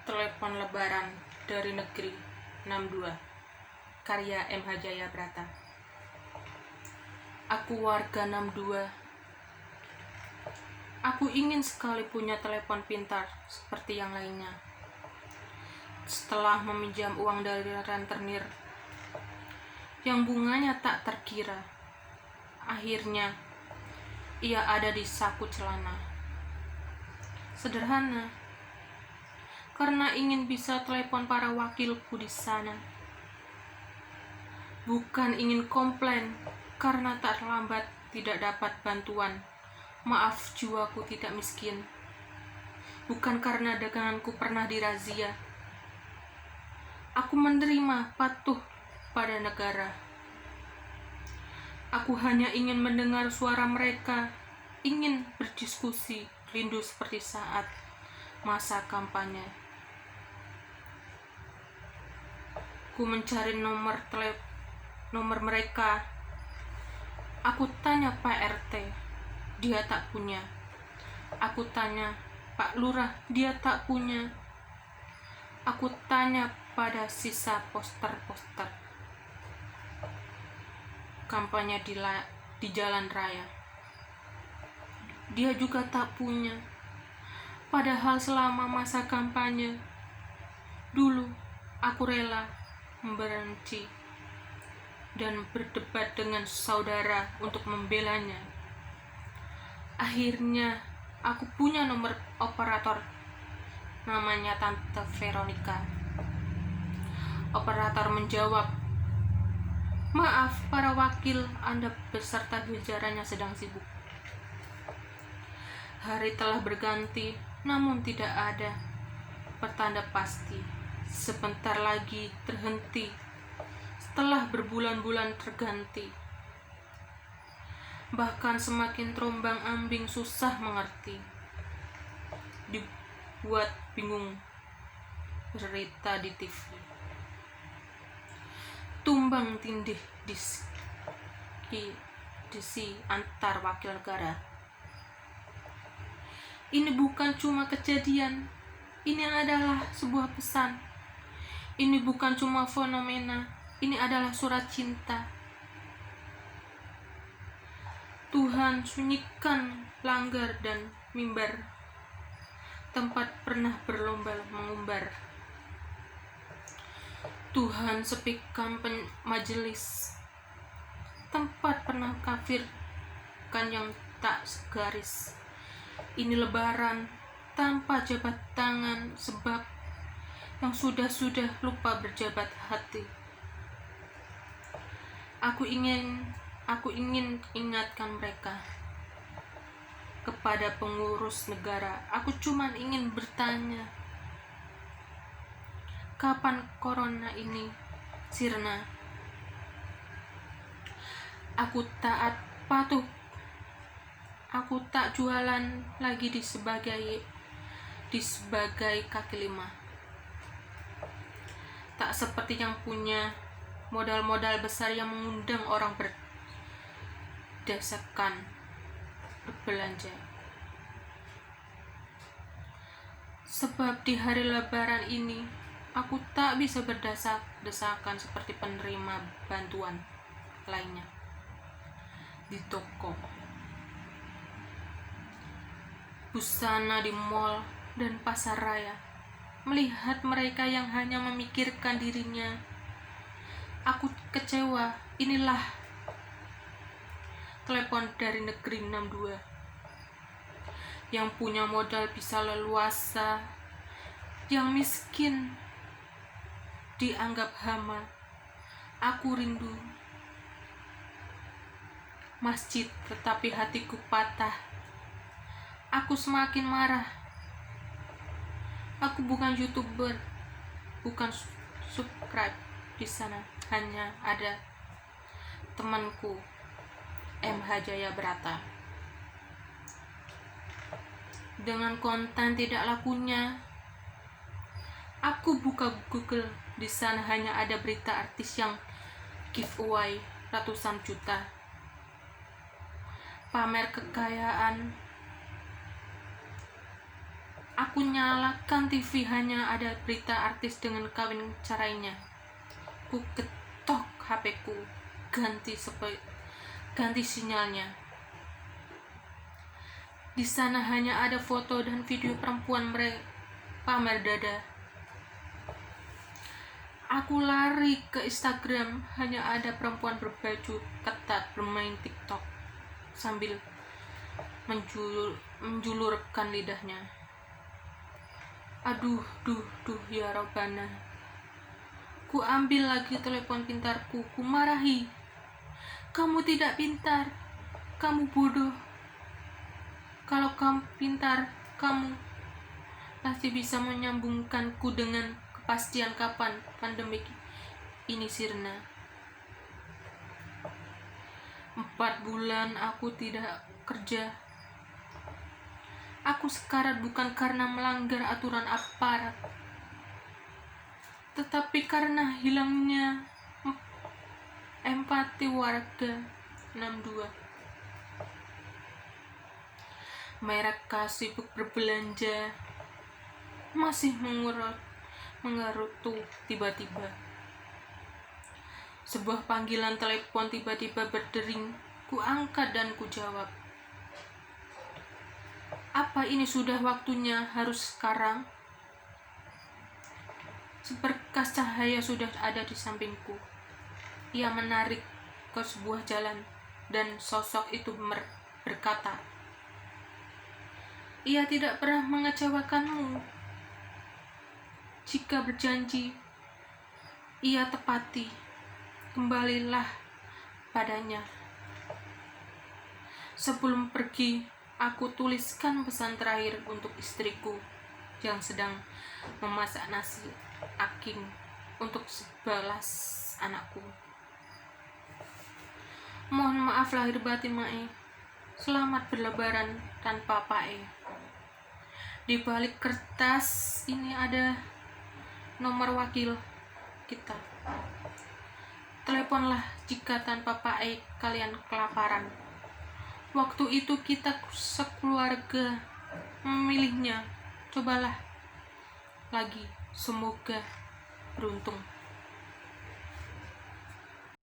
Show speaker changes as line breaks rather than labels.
Telepon Lebaran dari Negeri 62, karya M.H. Jayabrata. Aku warga 62. Aku ingin sekali punya telepon pintar seperti yang lainnya. Setelah meminjam uang dari rentenir yang bunganya tak terkira, akhirnya ia ada di saku celana. Sederhana, karena ingin bisa telepon para wakilku di sana. Bukan ingin komplain karena tak terlambat tidak dapat bantuan. Maaf, jiwaku tidak miskin. Bukan karena daganganku pernah dirazia. Aku menerima patuh pada negara. Aku hanya ingin mendengar suara mereka, ingin berdiskusi, rindu seperti saat masa kampanye. Ku mencari nomor mereka. Aku tanya Pak RT, dia tak punya. Aku tanya Pak Lurah, dia tak punya. Aku tanya pada sisa poster-poster kampanye di jalan raya. Dia juga tak punya. Padahal selama masa kampanye, dulu aku rela membenci dan berdebat dengan saudara untuk membelanya. Akhirnya aku punya nomor operator, namanya Tante Veronica. Operator menjawab, "Maaf, para wakil Anda beserta jajarannya sedang sibuk." Hari telah berganti, namun tidak ada pertanda pasti. Sebentar lagi terhenti, setelah berbulan-bulan terganti. Bahkan semakin terombang-ambing, susah mengerti. Dibuat bingung berita di TV. Tumbang tindih disi antar wakil negara. Ini bukan cuma kejadian, ini adalah sebuah pesan. Ini bukan cuma fenomena, ini adalah surat cinta. Tuhan, sunyikan langgar dan mimbar, tempat pernah berlomba mengumbar. Tuhan, sepikan majelis, tempat pernah kafir kan yang tak segaris. Ini lebaran tanpa jabat tangan, sebab yang sudah lupa berjabat hati. Aku ingin ingatkan mereka. Kepada pengurus negara, aku cuma ingin bertanya, kapan corona ini sirna? Aku taat patuh. Aku tak jualan lagi di sebagai kaki lima. Tak seperti yang punya modal-modal besar yang mengundang orang berdesakan berbelanja. Sebab di hari lebaran ini, aku tak bisa berdesak-desakan seperti penerima bantuan lainnya di toko, busana di mall dan pasar raya. Melihat mereka yang hanya memikirkan dirinya, aku kecewa. Inilah telepon dari Negeri 62 yang punya modal bisa leluasa, yang miskin dianggap hama. Aku rindu masjid, tetapi hatiku patah. Aku semakin marah. Aku bukan YouTuber, bukan subscribe di sana. Hanya ada temanku M.H. Jayabrata. Dengan konten tidak lakunya, aku buka Google, di sana hanya ada berita artis yang giveaway ratusan juta, pamer kekayaan. Aku nyalakan TV, hanya ada berita artis dengan kawin cerainya. Ku ketok HP-ku, ganti sinyalnya. Di sana hanya ada foto dan video perempuan mereka pamer dada. Aku lari ke Instagram, hanya ada perempuan berbaju ketat bermain TikTok sambil menjulurkan lidahnya. Aduh, ya Robbana. Ku ambil lagi telepon pintarku, ku marahi. Kamu tidak pintar, kamu bodoh. Kalau kamu pintar, kamu pasti bisa menyambungkanku dengan kepastian kapan pandemi ini sirna. 4 bulan aku tidak kerja. Aku sekarat bukan karena melanggar aturan aparat, tetapi karena hilangnya empati warga 62. Mereka sibuk berbelanja, masih mengerutu. Tiba-tiba sebuah panggilan telepon tiba-tiba berdering. Ku angkat dan ku jawab. Apa ini sudah waktunya, harus sekarang? Seberkas cahaya sudah ada di sampingku. Ia menarik ke sebuah jalan dan sosok itu berkata, ia tidak pernah mengecewakanmu. Jika berjanji, ia tepati. Kembalilah padanya. Sebelum pergi, aku tuliskan pesan terakhir untuk istriku yang sedang memasak nasi aking untuk 11 anakku. Mohon maaf lahir batin, Mae. Selamat berlebaran tanpa Pae. Di balik kertas ini ada nomor wakil kita. Teleponlah jika tanpa Pae kalian kelaparan. Waktu itu kita sekeluarga memilihnya. Cobalah lagi, semoga beruntung.